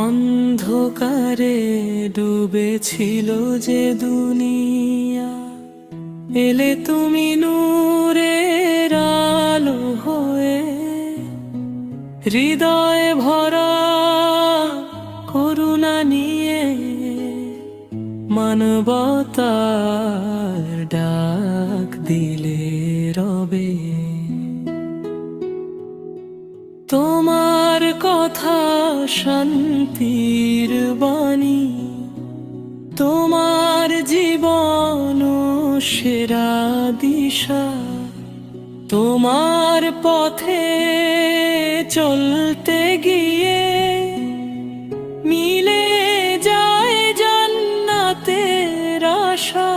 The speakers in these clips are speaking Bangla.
অন্ধকারে ডুবেছিল যে দুনিয়া, এলে তুমি নূরের আলো হয়ে, হৃদয়ে ভরা করুণা নিয়ে মানবতার ডাক দিলে রবে। তোমার কথা শান্তির বাণী, তোমার জীবন সেরা দিশা, তোমার পথে চলতে গিয়ে মিলে যায় জান্নাতের আশা।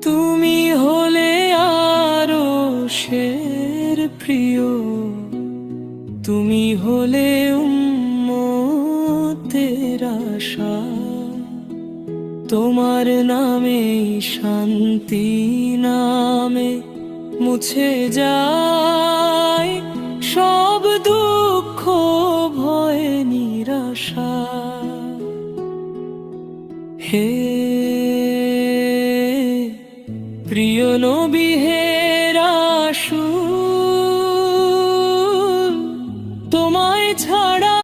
তুমি হলে আরশের প্রিয়, তুমি হলে উম্মতের আশা। তোমার নামে শান্তি নামে মুছে যায় সব দুঃখ ভয় নিরাশা। হে প্রিয় নবী, হে রাসূল, তোমায় ছাড়া